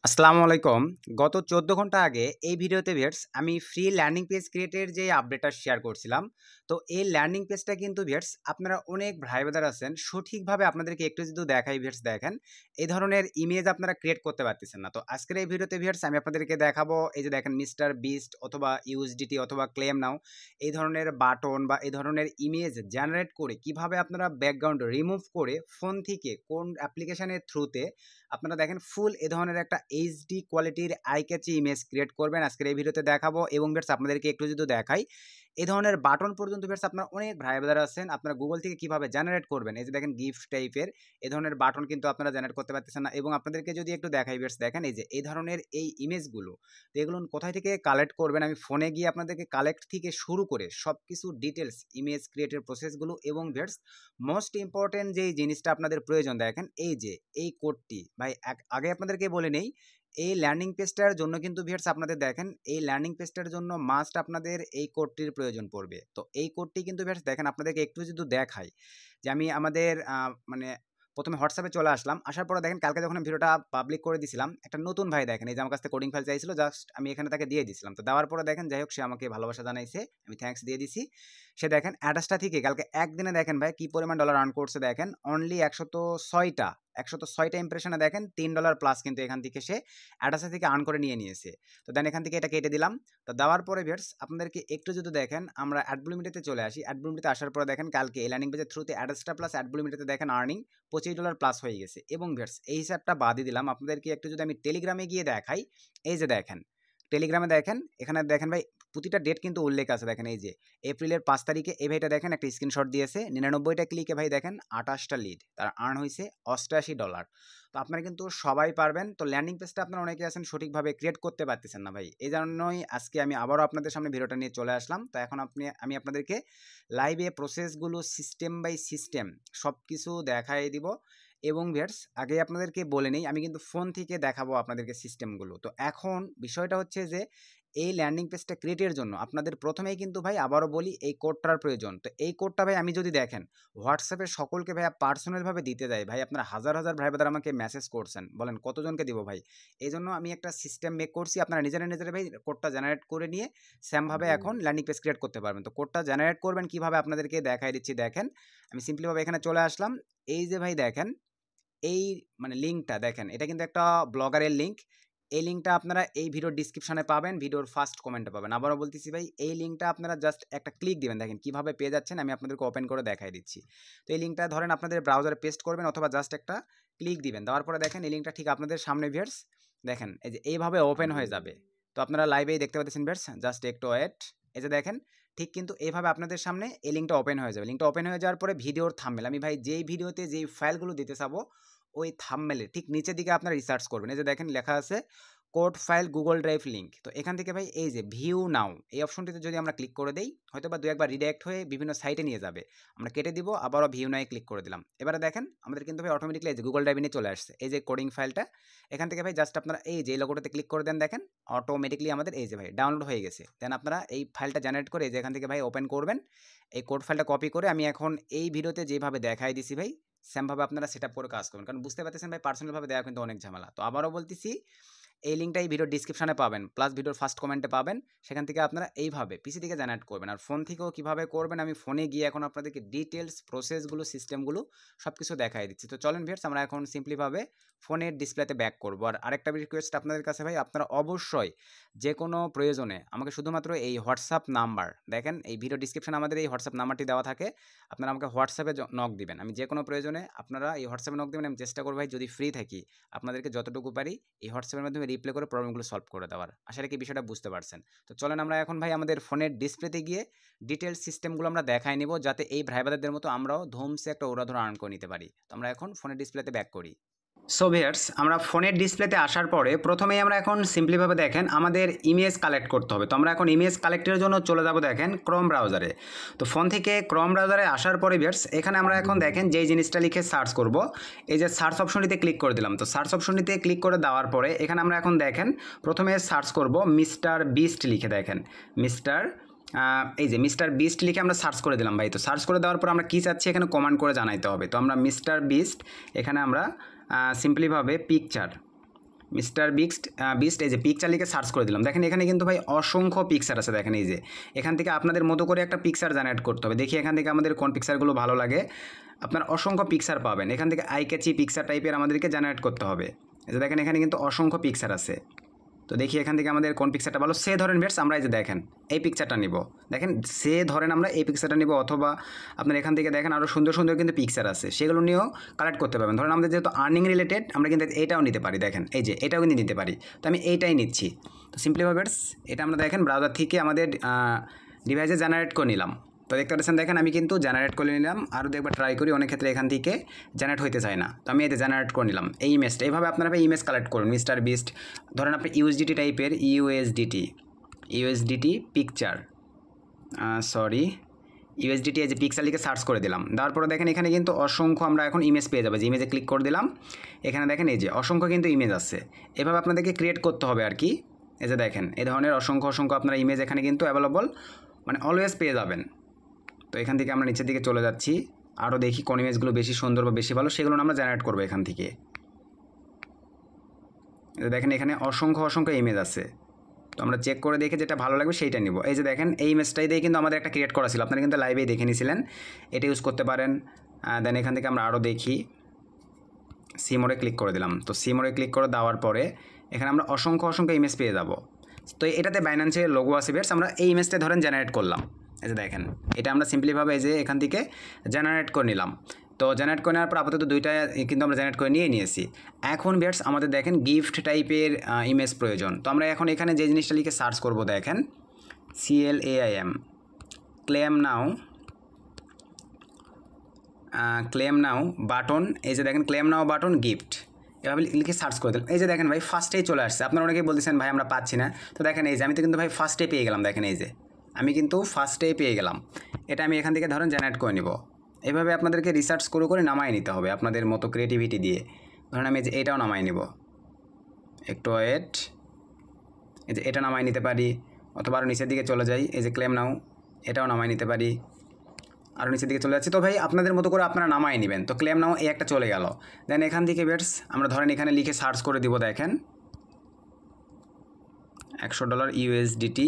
আসসালামু আলাইকুম। গত ১৪ ঘন্টা আগে এই ভিডিওতে ভিউয়ার্স আমি ফ্রি ল্যান্ডিং পেজ ক্রিয়েটের যে আপডেটটা শেয়ার করছিলাম। তো এই ল্যান্ডিং পেজটা কিন্তু ভিউয়ার্স আপনারা অনেক ভাই ব্রাদার আছেন সঠিকভাবে আপনাদেরকে একটু যদি দেখাই ভিউয়ার্স দেখেন, এই ধরনের ইমেজ আপনারা ক্রিয়েট করতে পারতেছেন না। তো আজকের এই ভিডিওতে ভিউয়ার্স আমি আপনাদেরকে দেখাবো এই যে দেখেন মিস্টার বিস্ট অথবা ইউএসডিটি অথবা ক্লেম নাও এই ধরনের বাটন বা এই ধরনের ইমেজ জেনারেট করে কিভাবে আপনারা ব্যাকগ্রাউন্ড রিমুভ করে ফোন থেকে কোন অ্যাপ্লিকেশনের থ্রুতে আপনারা দেখেন ফুল এ ধরনের একটা এইচডি কোয়ালিটির আই ক্যাচি ইমেজ ক্রিয়েট করবেন আজকের এই ভিডিওতে দেখাবো। এবং ভিউয়ার্স আপনাদেরকে একটু যদি দেখাই এই ধরনের বাটন পর্যন্ত ভিউয়ার্স আপনারা অনেক ভাই ব্রাদার আছেন, আপনারা গুগল থেকে কিভাবে জেনারেট করবেন। এই যে দেখেন গিফট টাইপের এই ধরনের বাটন কিন্তু আপনারা জেনারেট করতে পারতেছেন না। এবং আপনাদেরকে যদি একটু দেখাই ভিউয়ার্স দেখেন এই যে এই ধরনের এই ইমেজগুলো, তো এগুলো কোথায় থেকে কালেক্ট করবেন আমি ফোনে গিয়ে আপনাদেরকে কালেক্ট থেকে শুরু করে সব কিছু ডিটেলস ইমেজ ক্রিয়েটের প্রসেসগুলো এবং ভিউয়ার্স মোস্ট ইম্পর্টেন্ট যেই জিনিসটা আপনাদের প্রয়োজন দেখেন এই যে এই কোডটি ভাই আগে আপনাদেরকে বলে নেই, এই ল্যান্ডিং পেজটার জন্য কিন্তু ভিউয়ার্স আপনাদের দেখেন এই ল্যান্ডিং পেজটার জন্য মাস্ট আপনাদের এই কোডটির প্রয়োজন পড়বে। তো এই কোডটি কিন্তু ভিউয়ার্স দেখেন আপনাদেরকে একটু যদি দেখাই যে আমি আমাদের মানে প্রথমে হোয়াটসঅ্যাপে চলে আসলাম, আসার পরে দেখেন কালকে যখন আমি ভিডিওটা পাবলিক করে দিয়েছিলাম একটা নতুন ভাই দেখেন এই যে আমার কাছ থেকে কোডিং ফাইল চাইছিল, জাস্ট আমি এখানে তাকে দিয়ে দিয়েছিলাম। তো দেওয়ার পরে দেখেন যাই হোক সে আমাকে ভালোবাসা জানাইছে, আমি থ্যাঙ্কস দিয়ে দিছি। সে দেখেন অ্যাডাসটা থেকে কালকে একদিনে দেখেন ভাই কি পরিমাণ ডলার আর্ন করছে দেখেন অনলি 106টা ইমপ্রেশনে দেখেন $3 প্লাস কিন্তু এখান থেকে সে অ্যাডাসা থেকে আর্ন করে নিয়েছে। তো দেন এখান থেকে এটা কেটে দিলাম। তো দেওয়ার পরে ভিউয়ার্স আপনাদেরকে একটু যদি দেখেন আমরা অ্যাডব্লুমিটাতে চলে আসি, অ্যাডব্লুমিটাতে আসার পরে দেখেন কালকে এই ল্যান্ডিং পেজের থ্রুতে অ্যাডাসটা প্লাস অ্যাডব্লুমিটাতে দেখেন আর্নিং $25 প্লাস হয়ে গেছে। এবং ভিউয়ার্স এই হিসাবটা বাদই দিলাম, আপনাদেরকে একটু যদি আমি টেলিগ্রামে গিয়ে দেখাই এই যে দেখেন টেলিগ্রামে দেখেন এখানে দেখেন ভাই প্রতিটা ডেট কিন্তু উল্লেখ আছে। দেখেন এই যে এপ্রিলের 5 তারিখে এই ভাইটা দেখেন একটা স্ক্রিনশট দিয়েছে 99টা ক্লিকে ভাই দেখেন 28টা লিড, তার আর্ন হয়েছে $88। তো আপনারা কিন্তু সবাই পারবেন। তো ল্যান্ডিং পেজটা আপনারা অনেকে আছেন সঠিকভাবে ক্রিয়েট করতে পারতেছেন না ভাই, এই জন্যই আজকে আমি আবারও আপনাদের সামনে ভিডিওটা নিয়ে চলে আসলাম। তো এখন আমি আপনাদেরকে লাইভে প্রসেসগুলো সিস্টেম বাই সিস্টেম সব কিছু দেখাই দিব। এবং ভিউয়ার্স আগে আপনাদেরকে বলে নেই আমি কিন্তু ফোন থেকে দেখাবো আপনাদেরকে সিস্টেমগুলো। তো এখন বিষয়টা হচ্ছে যে এই ল্যান্ডিং পেজটা ক্রিয়েটের জন্য আপনাদের প্রথমেই কিন্তু ভাই আবারও বলি এই কোডটার প্রয়োজন। তো এই কোডটা ভাই আমি যদি দেখেন হোয়াটসঅ্যাপে সকলকে ভাই পার্সোনালভাবে দিতে দেয় ভাই, আপনারা হাজার হাজার ভাই ব্রাদার আমাকে মেসেজ করছেন, বলেন কতজনকে দিব ভাই। এই জন্য আমি একটা সিস্টেম মেক করছি, আপনারা নিজেরা নিজেরা ভাই কোডটা জেনারেট করে নিয়ে সেমভাবে এখন ল্যান্ডিং পেজ ক্রিয়েট করতে পারবেন। তো কোডটা জেনারেট করবেন কিভাবে আপনাদেরকে দেখাই দিচ্ছি। দেখেন আমি সিম্পলিভাবে এখানে চলে আসলাম, এই যে ভাই দেখেন এই মানে লিঙ্কটা দেখেন এটা কিন্তু একটা ব্লগারের লিঙ্ক। এই লিঙ্কটা আপনারা এই ভিডিওর ডিসক্রিপশনে পাবেন, ভিডিওর ফার্স্ট কমেন্টে পাবেন। আবারও বলতেছি ভাই এই লিঙ্কটা আপনারা জাস্ট একটা ক্লিক দিবেন, দেখেন কিভাবে পেয়ে যাচ্ছেন আমি আপনাদেরকে ওপেন করে দেখাই দিচ্ছি। তো এই লিঙ্কটা ধরেন আপনাদের ব্রাউজারে পেস্ট করবেন অথবা জাস্ট একটা ক্লিক দিবেন, দেওয়ার পরে দেখেন এই লিঙ্কটা ঠিক আপনাদের সামনে ভিউয়ার্স দেখেন এই যে এইভাবে ওপেন হয়ে যাবে। তো আপনারা লাইভেই দেখতে পাচ্ছেন ভিউয়ার্স, জাস্ট একটু ওয়েট। এই যে দেখেন ঠিক কিন্তু এইভাবে আপনাদের সামনে এই লিঙ্কটা ওপেন হয়ে যাবে। লিঙ্কটা ওপেন হয়ে যাওয়ার পরে ভিডিওর থাম্বনেল আমি ভাই যেই ভিডিওতে যেই ফাইলগুলো দিতে চাবো ওই থাম্বনেলের ঠিক নিচের দিকে আপনারা রিসার্চ করবেন, এই যে দেখেন লেখা আছে code file Google drive link. তো এখান থেকে ভাই এই যে ভিউ নাও এই অপশনটিতে যদি আমরা ক্লিক করে দেই হয়তো বা দু একবার রিডাইরেক্ট হয়ে বিভিন্ন সাইটে নিয়ে যাবে, আমরা কেটে দিব আবারও ভিউ নাও ক্লিক করে দিলাম। এবারে দেখেন আমাদের কিন্তু ভাই অটোমেটিকলি এই যে গুগল ড্রাইভে নিয়ে চলে আসছে এই যে কোডিং ফাইলটা। এখান থেকে ভাই জাস্ট আপনারা এই যে লোগোটাতে ক্লিক করে দেন, দেখেন অটোমেটিকলি আমাদের এই যে ভাই ডাউনলোড হয়ে গেছে। দেন আপনারা এই ফাইলটা জেনারেট করে এই যে এখান থেকে ভাই ওপেন করবেন, এই কোড ফাইলটা কপি করে আমি এখন এই ভিডিওতে যেভাবে দেখাই দিছি ভাই সেমভাবে আপনারা সেট আপ করে কাজ করবেন, কারণ বুঝতে পারতেছেন ভাই পার্সোনালভাবে দেওয়া কিন্তু অনেক ঝামেলা। তো আবারও বলতেছি এই লিঙ্কটা এই ভিডিওর ডিসক্রিপশনে পাবেন প্লাস ভিডিওর ফার্স্ট কমেন্টে পাবেন, সেখান থেকে আপনারা এইভাবে পিসি থেকে জেনারেট করবেন। আর ফোন থেকেও কীভাবে করবেন আমি ফোনে গিয়ে এখন আপনাদেরকে ডিটেলস প্রসেসগুলো সিস্টেমগুলো সব কিছু দেখাই দিচ্ছি। তো চলেন ভিউয়ার্স আমরা এখন সিম্পলিভাবে ফোনের ডিসপ্লেতে ব্যাক করবো। আর আরেকটা রিকোয়েস্ট আপনাদের কাছে ভাই, আপনারা অবশ্যই যে কোনো প্রয়োজনে আমাকে শুধুমাত্র এই হোয়াটসঅ্যাপ নাম্বার দেখেন এই ভিডিও ডিসক্রিপশনে আমাদের এই হোয়াটসঅ্যাপ নাম্বারটি দেওয়া থাকে, আপনারা আমাকে হোয়াটসঅ্যাপে নক দিবেন। আমি যে কোনো প্রয়োজনে আপনারা এই হোয়াটসঅ্যাপে নক দিবেন, আমি চেষ্টা করবো ভাই যদি ফ্রি থাকি আপনাদেরকে যতটুকু পারি এই হোয়াটসঅ্যাপের মাধ্যমে রিপ্লাই করে প্রবলেমগুলো সলভ করে দেওয়ার। আশা রাখি বিষয়টা বুঝতে পারছেন। তো চলেন আমরা এখন ভাই আমাদের ফোনের ডিসপ্লেতে গিয়ে ডিটেলস সিস্টেমগুলো আমরা দেখাই নিব, যাতে এই ভাই ব্রাদারদের মতো আমরাও ধুমসে একটা উড়াধুরা আর্ন করে নিতে পারি। তো আমরা এখন ফোনের ডিসপ্লেতে ব্যাক করি। সো ভিউয়ার্স আমরা ফোনের ডিসপ্লেতে আসার পরে প্রথমেই আমরা এখন সিম্পলিভাবে দেখেন আমাদের ইমেজ কালেক্ট করতে হবে। তো আমরা এখন ইমেজ কালেক্টের জন্য চলে যাব দেখেন ক্রোম ব্রাউজারে। তো ফোন থেকে ক্রোম ব্রাউজারে আসার পরে ভিউয়ার্স এখানে আমরা এখন দেখেন যেই জিনিসটা লিখে সার্চ করব, এই যে সার্চ অপশনটিতে ক্লিক করে দিলাম। তো সার্চ অপশনটিতে ক্লিক করে দেওয়ার পরে এখানে আমরা এখন দেখেন প্রথমে সার্চ করব মিস্টার বিস্ট লিখে, দেখেন এই যে মিস্টার বিস্ট লিখে আমরা সার্চ করে দিলাম ভাই। তো সার্চ করে দেওয়ার পর আমরা কী চাচ্ছি এখানে কমেন্ট করে জানাইতে হবে। তো আমরা মিস্টার বিস্ট এখানে আমরা সিম্পলিভাবে পিকচার মিস্টার বিস্ট এই যে পিকচার লিখে সার্চ করে দিলাম। দেখেন এখানে কিন্তু ভাই অসংখ্য পিকচার আছে। দেখেন এই যে এখান থেকে আপনাদের মতো করে একটা পিকচার জেনারেট করতে হবে। দেখি এখান থেকে আমাদের কোন পিকচারগুলো ভালো লাগে। আপনার অসংখ্য পিকচার পাবেন। এখান থেকে আই ক্যাচি পিকচার টাইপের আমাদেরকে জেনারেট করতে হবে। এই যে দেখেন এখানে কিন্তু অসংখ্য পিকচার আছে। তো দেখি এখান থেকে আমাদের কোন পিকচারটা ভালো। সে ধরেন বেশ আমরা এই যে দেখেন এই পিকচারটা নিব। দেখেন সে ধরেন আমরা এই পিকচারটা নিব, অথবা আপনার এখান থেকে দেখেন আরও সুন্দর সুন্দর কিন্তু পিকচার আছে, সেগুলো নিয়েও কালেক্ট করতে পারবেন। ধরেন আমাদের যেহেতু আর্নিং রিলেটেড আমরা কিন্তু এইটাও নিতে পারি। দেখেন এই যে এটাও কিন্তু নিতে পারি। তো আমি এইটাই নিচ্ছি। তো সিম্পলিভাবে এটা আমরা দেখেন ব্রাউজার থেকে আমাদের ডিভাইসে জেনারেট করে নিলাম। তো দেখতে পাচ্ছেন দেখেন আমি কিন্তু জেনারেট করে নিলাম। আরও একবার ট্রাই করি, অনেক ক্ষেত্রে এখান থেকে জেনারেট হইতে চায় না। তো আমি এতে জেনারেট করে নিলাম এই ইমেজটা। এইভাবে আপনারা ইমেজ কালেক্ট করুন। মিস্টার বিস্ট ধরেন আপনি ইউএসডিটি টাইপের ইউএসডিটি পিকচার ইউএসডিটি এই যে পিক্সেল লিখে সার্চ করে দিলাম। দেওয়ার পরে দেখেন এখানে কিন্তু অসংখ্য আমরা এখন ইমেজ পেয়ে যাবো। যে ইমেজে ক্লিক করে দিলাম, এখানে দেখেন এই যে অসংখ্য কিন্তু ইমেজ আছে। এভাবে আপনাদেরকে ক্রিয়েট করতে হবে আর কি। এই যে দেখেন এই ধরনের অসংখ্য আপনারা ইমেজ এখানে কিন্তু অ্যাভেলেবল মানে অলওয়েজ পেয়ে যাবেন। তো এখান থেকে আমরা নিচের দিকে চলে যাচ্ছি, আরও দেখি কোন ইমেজগুলো বেশি সুন্দর বা বেশি ভালো, সেগুলো আমরা জেনারেট করবো এখান থেকে। দেখেন এখানে অসংখ্য ইমেজ আছে। তো আমরা চেক করে দেখে যেটা ভালো লাগবে সেইটা নিব। এই যে দেখেন এই ইমেজটাই দিয়ে কিন্তু আমাদের একটা ক্রিয়েট করা ছিল, আপনারা কিন্তু লাইভেই দেখে নিয়েছিলেন। এটা ইউজ করতে পারেন। দেন এখান থেকে আমরা আরও দেখি, সি মোডে ক্লিক করে দিলাম। তো সি মোডে ক্লিক করে দেওয়ার পরে এখানে আমরা অসংখ্য ইমেজ পেয়ে যাব। তো এটাতে বাইন্যান্সের লোগো আছে বেশ, আমরা এই ইমেজটা ধরেন জেনারেট করলাম। এই যে দেখেন এটা আমরা সিম্পলিভাবে এই যে এখান থেকে জেনারেট করে নিলাম। তো জেনারেট করে নেওয়ার পর আপাতত দুইটা কিন্তু আমরা জেনারেট করে নিয়েছি। এখন বেশ আমাদের দেখেন গিফট টাইপের ইমেজ প্রয়োজন। তো আমরা এখন এখানে যে জিনিসটা লিখে সার্চ করব, দেখেন CLAIM ক্লেম নাও বাটন। এই যে দেখেন ক্লেম নাও বাটন গিফট, এভাবে লিখে সার্চ করে দিলাম। এই যে দেখেন ভাই ফার্স্টেই চলে আসছে। আপনারা অনেকেই বলতেছেন ভাই আমরা পাচ্ছি না। তো দেখেন এই যে আমি তো কিন্তু ভাই ফার্স্টে পেয়ে গেলাম। দেখেন এই যে আমি কিন্তু ফার্স্টেই পেয়ে গেলাম। এটা আমি এখান থেকে ধরেন জেনারেট করে নিব। এভাবে আপনাদেরকে রিসার্চ করে নামাই নিতে হবে আপনাদের মতো ক্রিয়েটিভিটি দিয়ে। ধরেন আমি যে এটাও নামাই নিব, একটু ওয়েট। এই যে এটা নামাই নিতে পারি, অথবা আরও নিচের দিকে চলে যাই। এই যে ক্লেম নাও, এটাও নামাই নিতে পারি, আরও নিচের দিকে চলে যাচ্ছে। তো ভাই আপনাদের মতো করে আপনারা নামাই নেবেন। তো ক্লেম নাও এই একটা চলে গেল। দেন এখান থেকে বেটস আমরা ধরেন এখানে লিখে সার্চ করে দিব। দেখেন $100 USDT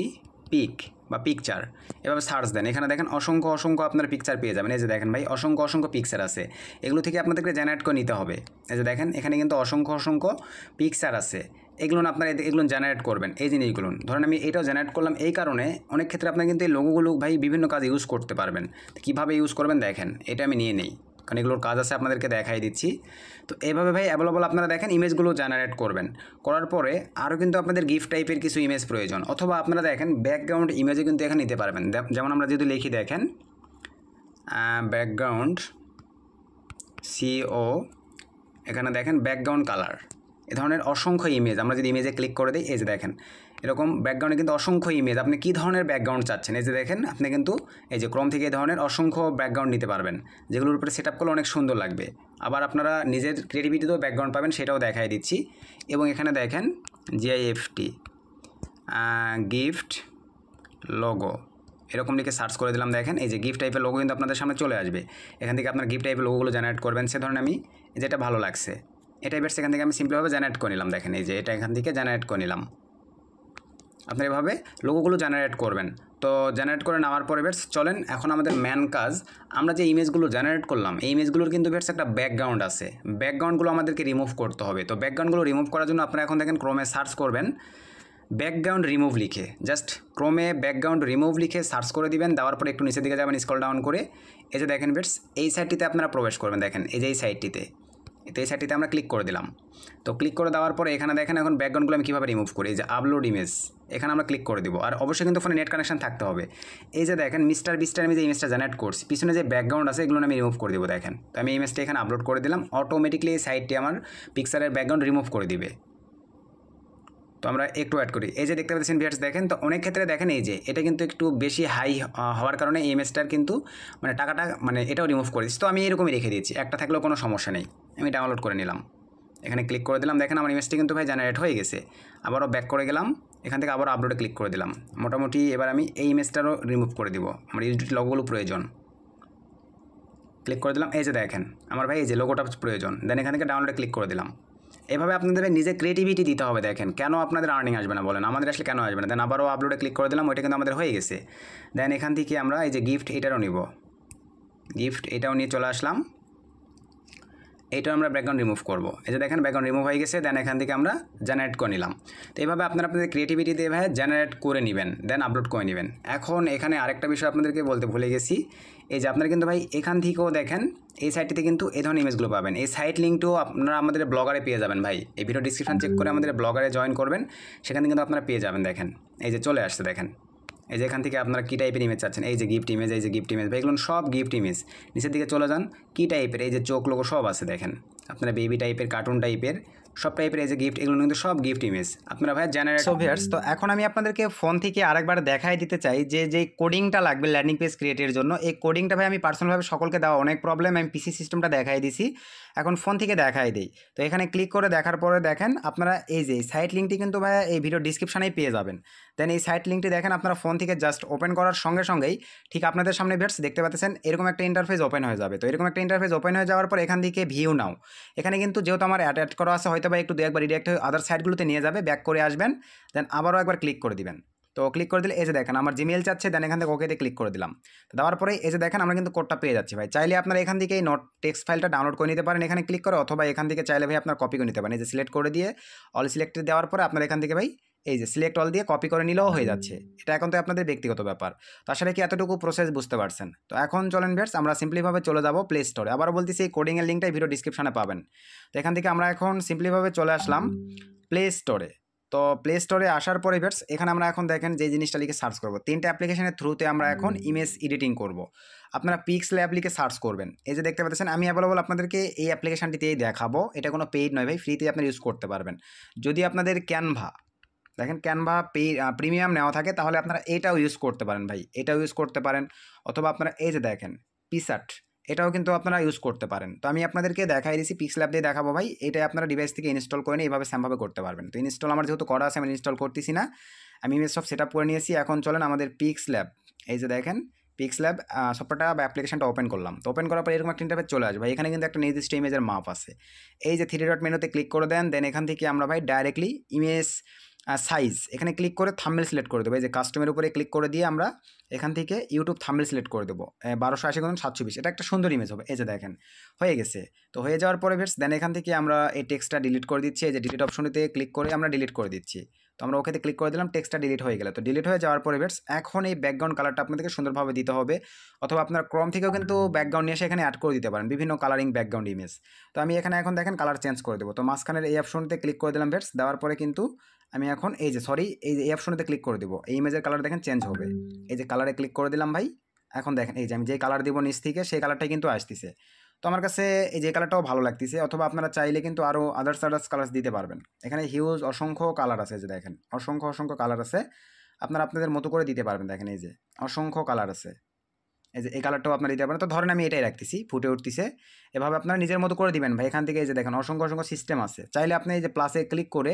পিক বা পিকচার, এভাবে সার্চ দেন। এখানে দেখেন অসংখ্য আপনার পিকচার পেয়ে যাবেন। এই যে দেখেন ভাই অসংখ্য পিকচার আছে, এগুলো থেকে আপনাদেরকে জেনারেট করে নিতে হবে। এই যে দেখেন এখানে কিন্তু অসংখ্য পিকচার আছে, এগুলো আপনারা এগুলো জেনারেট করবেন। এই জিনিসগুলো ধরেন আমি এটাও জেনারেট করলাম এই কারণে, অনেক ক্ষেত্রে আপনারা কিন্তু এই লোগোগুলো ভাই বিভিন্ন কাজে ইউজ করতে পারবেন। কীভাবে ইউজ করবেন দেখেন, এটা আমি নিয়ে নেই কারণ এগুলোর কাজ আছে, আপনাদেরকে দেখাই দিচ্ছি। তো এইভাবে ভাই অ্যাভেলেবল আপনারা দেখেন ইমেজগুলো জেনারেট করবেন। করার পরে আরও কিন্তু আপনাদের গিফট টাইপের কিছু ইমেজ প্রয়োজন, অথবা আপনারা দেখেন ব্যাকগ্রাউন্ড ইমেজও কিন্তু এখানে নিতে পারবেন। যেমন আমরা যদি লিখি দেখেন ব্যাকগ্রাউন্ড CO, এখানে দেখেন ব্যাকগ্রাউন্ড কালার, এ ধরনের অসংখ্য ইমেজ আমরা যদি ইমেজে ক্লিক করে দিই, এই যে দেখেন এরকম ব্যাকগ্রাউন্ডে কিন্তু অসংখ্য ইমেজ। আপনি কী ধরনের ব্যাকগ্রাউন্ড চাচ্ছেন, এই যে দেখেন আপনি কিন্তু এই যে ক্রোম থেকে এই ধরনের অসংখ্য ব্যাকগ্রাউন্ড নিতে পারবেন, যেগুলোর উপরে সেট আপ করলে অনেক সুন্দর লাগবে। আবার আপনারা নিজের ক্রিয়েটিভিটিতেও ব্যাকগ্রাউন্ড পাবেন, সেটাও দেখাই দিচ্ছি। এবং এখানে দেখেন GIFT গিফট লোগো, এরকম লিখে সার্চ করে দিলাম। দেখেন এই যে গিফট টাইপের লোগো কিন্তু আপনাদের সামনে চলে আসবে। এখান থেকে আপনার গিফট টাইপের লোগোগুলো জেনারেট করবেন। সে ধরনের আমি যেটা ভালো লাগছে এটা এবার সেখান থেকে আমি সিম্পলিভাবে জেনারেট করে নিলাম। দেখেন এই যে এটা এখান থেকে জেনারেট করে নিলাম। আপনারা এভাবে লোগোগুলো জেনারেট করবেন। তো জেনারেট করে নেওয়ার পরে বেশ চলেন এখন আমাদের মেন কাজ, আমরা যে ইমেজগুলো জেনারেট করলাম এই ইমেজগুলোর কিন্তু বেশ একটা ব্যাকগ্রাউন্ড আছে, ব্যাকগ্রাউন্ডগুলো আমাদেরকে রিমুভ করতে হবে। তো ব্যাকগ্রাউন্ডগুলো রিমুভ করার জন্য আপনারা এখন দেখেন ক্রোমে সার্চ করবেন ব্যাকগ্রাউন্ড রিমুভ লিখে, জাস্ট ক্রোমে ব্যাকগ্রাউন্ড রিমুভ লিখে সার্চ করে দিবেন। দেওয়ার পরে একটু নিচের দিকে যাবেন, স্ক্রল ডাউন করে এই যে দেখেন বেশ এই সাইটটিতে আপনারা প্রবেশ করবেন। দেখেন এই যে এই সাইটটিতে, তো এই সাইটটিতে আমরা ক্লিক করে দিলাম। তো ক্লিক করে দেওয়ার পরে এখানে দেখেন এখন ব্যাকগ্রাউন্ডগুলো আমি কীভাবে রিমুভ করি, এই যে আপলোড ইমেজ, এখানে আমরা ক্লিক করে দিব। আর অবশ্যই কিন্তু ফোনে নেট কানেকশন থাকতে হবে। এই যে দেখেন মিস্টার বিস্টার আমি যে ইমেজটা জেনারেট করছি, পিছনে যে ব্যাকগ্রাউন্ড আছে এগুলো আমি রিমুভ করে দেবো। দেখেন তো আমি ইমেজটা এখানে আপলোড করে দিলাম, অটোমেটিকলি এই সাইটটি আমার পিকচারের ব্যাকগ্রাউন্ড রিমুভ করে দিবে। তো আমরা একটু অ্যাড করি, এই যে দেখতে পাচ্ছেন ভিউয়ার্স দেখেন। তো অনেক ক্ষেত্রে দেখেন এই যে এটা কিন্তু একটু বেশি হাই হওয়ার কারণে এই ইমেজটার কিন্তু মানে টাকাটা মানে এটাও রিমুভ করে দিচ্ছি। তো আমি এরকমই রেখে দিয়েছি, একটা থাকলেও কোনো সমস্যা নেই। আমি ডাউনলোড করে নিলাম, এখানে ক্লিক করে দিলাম। দেখেন আমার ইমেজটি কিন্তু ভাই জেনারেট হয়ে গেছে। আবারও ব্যাক করে গেলাম, এখান থেকে আবারও আপলোডে ক্লিক করে দিলাম। মোটামুটি এবার আমি এই ইমেজটারও রিমুভ করে দিব, আমার ইউনিটি লোগোগুলো প্রয়োজন। ক্লিক করে দিলাম, এই যে দেখেন আমার ভাই এই যে লোগোটা প্রয়োজন। দেন এখান থেকে ডাউনলোডে ক্লিক করে দিলাম। এভাবে আপনাদের নিজের ক্রিয়েটিভিটি দিতে হবে। দেখেন কেন আপনাদের আর্নিং আসবে না বলেন, আমাদের আসলে কেন আসবে না। দেন আবারও আপলোডে ক্লিক করে দিলাম, ওইটা কিন্তু আমাদের হয়ে গেছে। দেন এখান থেকে আমরা এই যে গিফট এটারও নিব, গিফট এটাও নিয়ে চলে আসলাম। এইটা আমরা ব্যাকগ্রাউন্ড রিমুভ করব। এই যে দেখেন ব্যাকগ্রাউন্ড রিমুভ হয়ে গেছে। দেন এখান থেকে আমরা জেনারেট করে নিলাম। তো এইভাবে আপনারা আপনাদের ক্রিয়েটিভিটি দিয়ে ভাই জেনারেট করে নেবেন, দেন আপলোড করে নেবেন। এখন এখানে আরেকটা বিষয় আপনাদেরকে বলতে ভুলে গেছি, এই যে আপনারা কিন্তু ভাই এখান থেকেও দেখেন এই সাইটটিতে কিন্তু এই ধরনের ইমেজগুলো পাবেন। এই সাইট লিঙ্কটিও আপনারা আমাদের ব্লগারে পেয়ে যাবেন ভাই। এই ভিডিও ডিসক্রিপশন চেক করে আমাদের ব্লগারে জয়েন করবেন, সেখানে কিন্তু আপনারা পেয়ে যাবেন। দেখেন এই যে চলে আসছে, দেখেন এই যে এখান থেকে আপনারা কী টাইপের ইমেজ চাচ্ছেন, এই যে গিফট ইমেজ, এই যে গিফট ইমেজ ভাই, এগুলো সব গিফট ইমেজ। নিচের দিকে চলে যান, কী টাইপের, এই যে চোখ লোগো সব আছে। দেখেন আপনারা বেবি টাইপের, কার্টুন টাইপের, সব টাইপের এই যে গিফট, এগুলো কিন্তু সব গিফট ইমেজ আপনারা ভাই জেনারেট। সো ভিউয়ার্স, তো এখন আমি আপনাদেরকে ফোন থেকে আরেকবার দেখাই দিতে চাই যে কোডিংটা লাগবে ল্যান্ডিং পেজ ক্রিয়েটের জন্য। এই কোডিংটা ভাই আমি পার্সোনালভাবে সকলকে দেওয়া অনেক প্রবলেম, আমি পিসি সিস্টেমটা দেখাই দিছি, এখন ফোন থেকে দেখাই দিই। তো এখানে ক্লিক করে দেখার পরে দেখেন আপনারা এই যে সাইট লিঙ্কটি কিন্তু ভাই এই ভিডিও ডিসক্রিপশনেই পেয়ে যাবেন। দেন এই সাইট লিঙ্কটি দেখেন আপনারা ফোন থেকে জাস্ট ওপেন করার সঙ্গে সঙ্গেই ঠিক আপনাদের সামনে ভিউয়ার্স দেখতে পাচ্ছেন এরকম একটা ইন্টারফেস ওপেন হয়ে যাবে। তো এরকম একটা ইন্টারফেস ওপেন হয়ে যাওয়ার পর এখান থেকে ভিউ নাও, এখানে কিন্তু যেহেতু আমার অ্যাড করা আছে হয়তো বা একটু দু একবার রিডাইরেক্ট হয়ে আদার সাইটগুলোতে নিয়ে যাবে, ব্যাক করে আসবেন, দেন আবারও একবার ক্লিক করে দিবেন। তো ক্লিক করে দিলে এই যে দেখেন আমার জিমেইল চাচ্ছে, দেন এখান থেকে ওকেতে ক্লিক করে দিলাম। তো দেওয়ার পরে এই যে দেখেন আমরা কিন্তু কোডটা পেয়ে যাচ্ছি ভাই। চাইলে আপনারা এখান থেকে এই নোট টেক্সট ফাইলটা ডাউনলোড করে নিতে পারেন এখানে ক্লিক করে, অথবা এখান থেকে চাইলে ভাই আপনার কপি করে নিতে পারেন। এই যে সিলেক্ট করে দিয়ে অল সিলেক্টেড দেওয়ার পরে আপনারা এখান থেকে ভাই এই যে সিলেক্ট অল দিয়ে কপি করে নিলেও হয়ে যাচ্ছে। এটা এখন তো আপনাদের ব্যক্তিগত ব্যাপার। তো আসলে কি এতটুকু প্রসেস বুঝতে পারছেন? তো এখন চলেন ভিউয়ার্স আমরা সিম্পলিভাবে চলে যাব প্লে স্টোরে। আবারও বলতেছি এই কোডিংয়ের লিঙ্কটাই ভিডিও ডিসক্রিপশনে পাবেন। তো এখান থেকে আমরা এখন সিম্পলিভাবে চলে আসলাম প্লে স্টোরে। তো প্লে স্টোরে আসার পরে ভিউয়ার্স এখানে আমরা এখন দেখেন যে জিনিসটা লিখে সার্চ করব, তিনটা অ্যাপ্লিকেশনের থ্রুতে আমরা এখন ইমেজ এডিটিং করব। আপনারা পিক্সল্যাব লিখে সার্চ করবেন। এই যে দেখতে পাচ্ছেন আমি অ্যাভেলেবল আপনাদেরকে এই অ্যাপ্লিকেশনটিতেই দেখাবো। এটা কোনো পেইড নয় ভাই, ফ্রিতে আপনারা ইউজ করতে পারবেন। যদি আপনাদের ক্যানভা দেখেন ক্যানভা প্রিমিয়াম নেওয়া থাকে তাহলে আপনারা এটাও ইউজ করতে পারেন ভাই, এটাও ইউজ করতে পারেন। অথবা আপনারা এই যে দেখেন পিসাট, এটাও কিন্তু আপনারা ইউজ করতে পারেন। তো আমি আপনাদেরকে দেখাই দিচ্ছি পিক্সল্যাব দিয়ে দেখাবো ভাই। এটা আপনারা ডিভাইস থেকে ইনস্টল করে নিয়ে এইভাবে স্যামভাবে করতে পারবেন। তো ইনস্টল আমার যেহেতু করা আছে আমি ইনস্টল করতেছি না, আমি ইমেজ সব সেট আপ করে নিয়েছি। এখন চলেন আমাদের পিক্সল্যাব, এই যে দেখেন পিক্সল্যাব সফটওয়্যারটা বা অ্যাপ্লিকেশনটা ওপেন করলাম। তো ওপেন করার পর এরকম একটা ইন্টারফেস চলে আসবে। এখানে কিন্তু একটা নির্দিষ্ট ইমেজের মাপ আছে। এই যে 3 ডট মেনুতে ক্লিক করে দেন, দেন এখান থেকে আমরা ভাই ডাইরেক্টলি ইমেজ সাইজ এখানে ক্লিক করে থাম্বনেল সিলেক্ট করে দেবো। এই যে কাস্টমের উপরে ক্লিক করে দিয়ে আমরা এখান থেকে ইউটিউব থাম্বনেল সিলেক্ট করে দেবো 1280x720। এটা একটা সুন্দর ইমেজ হবে। এই যে দেখেন হয়ে গেছে। তো হয়ে যাওয়ার পরে ভিউয়ার্স দেন এখান থেকে আমরা এই টেক্সটটা ডিলিট করে দিচ্ছি। এই যে ডিলিট অপশনটিতে ক্লিক করে আমরা ডিলিট করে দিচ্ছি। তো আমরা ওকেতে ক্লিক করে দিলাম, টেক্সটটা ডিলিট হয়ে গেল। তো ডিলিট হয়ে যাওয়ার পরে ভিউয়ার্স এখন এই ব্যাকগ্রাউন্ড কালারটা আপনাদেরকে সুন্দরভাবে দিতে হবে, অথবা আপনার ক্রম থেকেও কিন্তু ব্যাকগ্রাউন্ড নিয়ে এসে এখানে অ্যাড করে দিতে পারেন বিভিন্ন কালারিং ব্যাকগ্রাউন্ড ইমেজ। তো আমি এখানে এখন দেখেন কালার চেঞ্জ করে দেবো। তো মাঝখানের এই অপশনটিতে ক্লিক করে দিলাম ভিউয়ার্স, দেওয়ার পরে কিন্তু আমি এখন এই যে এই যে এই অপশনেতে ক্লিক করে দেবো, এই ইমেজের কালার দেখেন চেঞ্জ হবে। এই যে কালারে ক্লিক করে দিলাম ভাই, এখন দেখেন এই যে আমি যে কালার দিব নিচ থেকে সেই কালারটাই কিন্তু আসতেছে। তো আমার কাছে এই যে কালারটাও ভালো লাগতেছে, অথবা আপনারা চাইলে কিন্তু আরও আদার্স কালার দিতে পারবেন। এখানে হিউজ অসংখ্য কালার আছে, যে দেখেন অসংখ্য কালার আছে, আপনারা আপনাদের মতো করে দিতে পারবেন। দেখেন এই যে অসংখ্য কালার আছে, এই যে এই কালারটাও আপনারা দিতে পারেন। তো ধরেন আমি এটাই রাখতেছি, ফুটে উঠতেছে, এভাবে আপনারা নিজের মতো করে দিবেন ভাই। এখান থেকে এই যে দেখেন অসংখ্য সিস্টেম আছে, চাইলে আপনি এই যে প্লাসে ক্লিক করে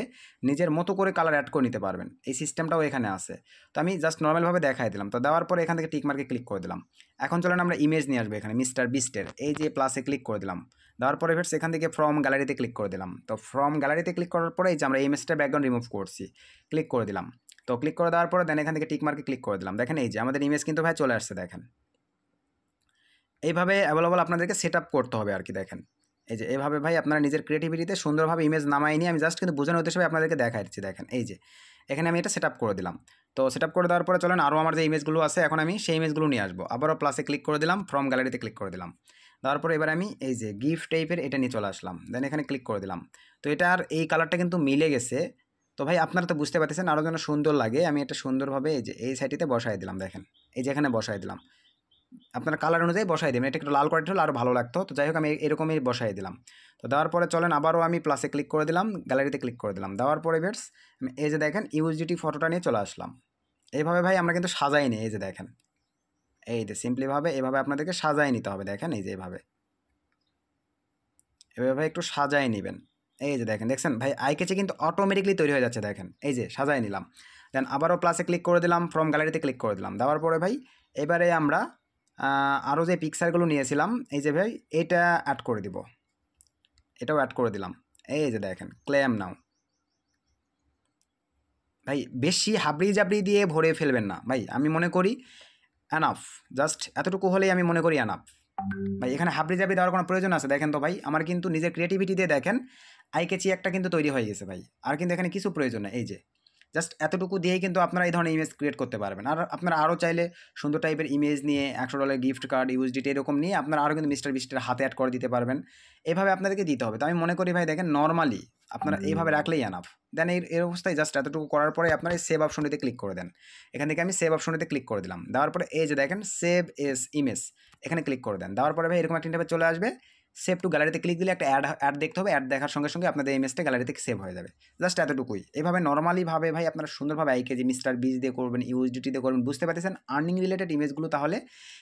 নিজের মতো করে কালার অ্যাড করে নিতে পারবেন। এই সিস্টেমটাও এখানে আছে। তো আমি জাস্ট নর্মালভাবে দেখাই দিলাম। তো দেওয়ার পরে এখান থেকে টিক মার্কে ক্লিক করে দিলাম। এখন চলেন আমরা ইমেজ নিয়ে আসবো এখানে মিস্টার বিস্টের, এই যে প্লাসে ক্লিক করে দিলাম। দেওয়ার পরে ফের এখান থেকে ফ্রম গ্যালারিতে ক্লিক করে দিলাম। তো ফ্রম গ্যালারিতে ক্লিক করার পরে এই যে আমরা ইমেজটার ব্যাকগ্রাউন্ড রিমুভ করছি, ক্লিক করে দিলাম। তো ক্লিক করে দেওয়ার পরে দেন এখান থেকে টিক মার্কে ক্লিক করে দিলাম। দেখেন এই যে আমাদের ইমেজ কিন্তু ভাই চলে আসছে। দেখেন এইভাবে অ্যাভেলেবল আপনাদেরকে সেট আপ করতে হবে আর কি। দেখেন এই যে এভাবে ভাই আপনারা নিজের ক্রিয়েটিভিটিতে সুন্দরভাবে ইমেজ নামাই নিয়ে আমি জাস্ট কিন্তু বোঝানোর উদ্দেশ্যে আপনাদেরকে দেখাই দিচ্ছি। দেখেন এই যে এখানে আমি এটা সেট আপ করে দিলাম। তো সেট আপ করে দেওয়ার পরে চলেন আরও আমার যে ইমেজগুলো আছে এখন আমি সেই ইমেজগুলো নিয়ে আসবো। আবারও প্লাসে ক্লিক করে দিলাম, ফ্রম গ্যালারিতে ক্লিক করে দিলাম। দেওয়ার পরে এবার আমি এই যে গিফট টাইপের এটা নিয়ে চলে আসলাম, দেন এখানে ক্লিক করে দিলাম। তো এটার এই কালারটা কিন্তু মিলে গেছে। তো ভাই আপনারা তো বুঝতে পারতেছেন আরও যেন সুন্দর লাগে, আমি এটা সুন্দরভাবে এই যে এই সাইডটিতে বসাই দিলাম। দেখেন এই যে এখানে বসাই দিলাম, আপনারা কালার অনুযায়ী বসাই দেবেন। এটা একটু লাল কোয়ালিটি হলে আরও ভালো লাগতো। তো যাই হোক আমি এরকমই বসাই দিলাম। তো দেওয়ার পরে চলেন আবারও আমি প্লাসে ক্লিক করে দিলাম, গ্যালারিতে ক্লিক করে দিলাম। দেওয়ার পরে ভিউয়ার্স এই যে দেখেন ইউএসডিটি ফটোটা নিয়ে চলে আসলাম। এইভাবে ভাই আমরা কিন্তু সাজাই নিই। এই যে দেখেন এই যে সিম্পলিভাবে এভাবে আপনাদেরকে সাজাই নিতে হবে। দেখেন এই যে এভাবে একটু সাজাই নেবেন। এই যে দেখেন দেখছেন ভাই আইকেচে কিন্তু অটোমেটিকলি তৈরি হয়ে যাচ্ছে। দেখেন এই যে সাজাই নিলাম, দেন আবারও প্লাসে ক্লিক করে দিলাম, ফ্রম গ্যালারিতে ক্লিক করে দিলাম। দেওয়ার পরে ভাই এবারে আমরা আরও যে পিকচারগুলো নিয়েছিলাম এই যে ভাই এটা অ্যাড করে দিব, এটাও অ্যাড করে দিলাম। এই যে দেখেন ক্লেম নাও ভাই, বেশি হাবড়ি জাবড়ি দিয়ে ভরে ফেলবেন না ভাই, আমি মনে করি অ্যানাফ, জাস্ট এতটুকু হলেই আমি মনে করি অ্যানাফ ভাই। এখানে হাবড়ি জাবড়ি দেওয়ার কোনো প্রয়োজন আছে? দেখেন তো ভাই, আমার কিন্তু নিজের ক্রিয়েটিভিটি দিয়ে দেখেন আইকেচি একটা কিন্তু তৈরি হয়ে গেছে ভাই, আর কিন্তু এখানে কিছু প্রয়োজন নেই। এই যে জাস্ট এতটুকু দিয়েই কিন্তু আপনারা এই ধরনের ইমেজ ক্রিয়েট করতে পারবেন। আর আপনারা আরও চাইলে সুন্দর টাইপের ইমেজ নিয়ে $100 গিফট কার্ড, ইউএসডিটি এরকম নিয়ে আপনারা আরও কিন্তু মিস্টার বিস্টের হাতে অ্যাড করে দিতে পারবেন। এভাবে আপনাদেরকে দিতে হবে। তো আমি মনে করি ভাই দেখেন নর্মালি আপনারা এইভাবে রাখলেই এনাফ। দেন এর অবস্থায় জাস্ট এতটুকু করার পরে আপনারা এই সেভ অপশনটিতে ক্লিক করে দেন। এখান থেকে আমি সেভ অপশনটিতে ক্লিক করে দিলাম। দেওয়ার পরে এই যে দেখেন সেভ এস ইমেজ, এখানে ক্লিক করে দেন। দেওয়ার পরে ভাই এরকম একটা ইন্টারফেস চলে আসবে। সেভ টু গ্যালারিতে ক্লিক দিলে একটা অ্যাড দেখতে হবে। অ্যাড দেখার সঙ্গে সঙ্গে আপনাদের ইমেজটা গ্যালারি থেকে সেভ হয়ে যাবে। জাস্ট এতটুকুই। এভাবে নর্মালিভাবে ভাই আপনারা সুন্দরভাবে আইকেজি, মিস্টার বিজ দিয়ে করবেন, ইউএসডিটি দিয়ে করবেন। বুঝতে পারতেছেন আর্নিং রিলেটেড ইমেজগুলো তাহলে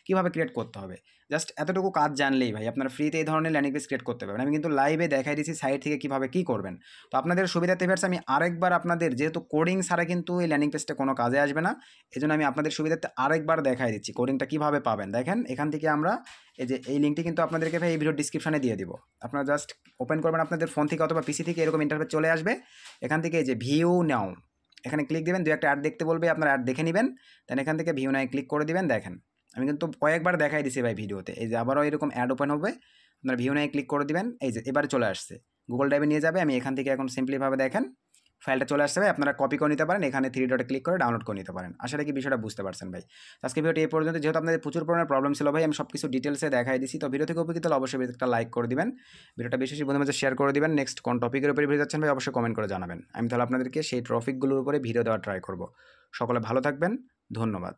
কীভাবে ক্রিয়েট করতে হবে। জাস্ট এতটুকু কাজ জানলেই ভাই আপনারা ফ্রিতে এই ধরনের ল্যান্ডিং পেজ ক্রিয়েট করতে পারবেন। আমি কিন্তু লাইভে দেখাই দিয়েছি সাইট থেকে কীভাবে কী করবেন। তো আপনাদের সুবিধাতে ভিউয়ার্স আমি আরেকবার আপনাদের, যেহেতু কোডিং ছাড়া কিন্তু এই ল্যান্ডিং পেজটা কোনো কাজে আসবে না, এজন্য আমি আপনাদের সুবিধাতে আরেকবার দেখাই দিচ্ছি কোডিংটা কীভাবে পাবেন। দেখেন এখান থেকে আমরা এই যে এই লিঙ্কটি কিন্তু আপনাদেরকে ভাই এই ভিডিও ডিসক্রিপশনে দিয়ে দিব। আপনারা জাস্ট ওপেন করবেন আপনাদের ফোন থেকে অথবা পিসি থেকে, এরকম ইন্টারফেস চলে আসবে। এখান থেকে এই যে ভিউ নাও এখানে ক্লিক দেবেন, দু একটা অ্যাড দেখতে বলবে, আপনারা অ্যাড দেখে নেবেন। দেন এখান থেকে ভিউ নাও ক্লিক করে দিবেন। দেখেন আমি কিন্তু কয়েকবার দেখাই দিছি ভাই ভিডিওতে। এই যে আবারও এরকম অ্যাড ওপেন হবে, আপনারা ভিউ নাও ক্লিক করে দিবেন। এই যে এবারে চলে আসছে, গুগল ড্রাইভে নিয়ে যাবে। আমি এখান থেকে এখন সিম্পলিভাবে দেখেন ফাইলটা চলে আসছে ভাই, আপনারা কপি করে নিতে পারেন, এখানে 3 ডটে ক্লিক করে ডাউনলোড করে নিতে পারেন। আশা রাখি বিষয়টা বুঝতে পারছেন ভাই। আজকে ভিডিওটি এই পর্যন্ত। যেহেতু আপনাদের প্রচুর পরিমাণে প্রবলেম ছিল ভাই, আমি সব কিছু ডিটেলসে দেখাই দিছি। তো ভিডিও থেকে উপকৃত হলে অবশ্যই ভিডিওটা লাইক করে দিবেন, ভিডিওটা বেশি বেশি বন্ধুদের মাঝে শেয়ার করে দিবেন। নেক্সট কোন টপিকের উপরে ভিডিও যাচ্ছেন ভাই অবশ্যই কমেন্ট করে জানাবেন। আমি তাহলে আপনাদেরকে সেই টপিকগুলোর উপরে ভিডিও দেওয়ার ট্রাই করব। সকলে ভালো থাকবেন, ধন্যবাদ।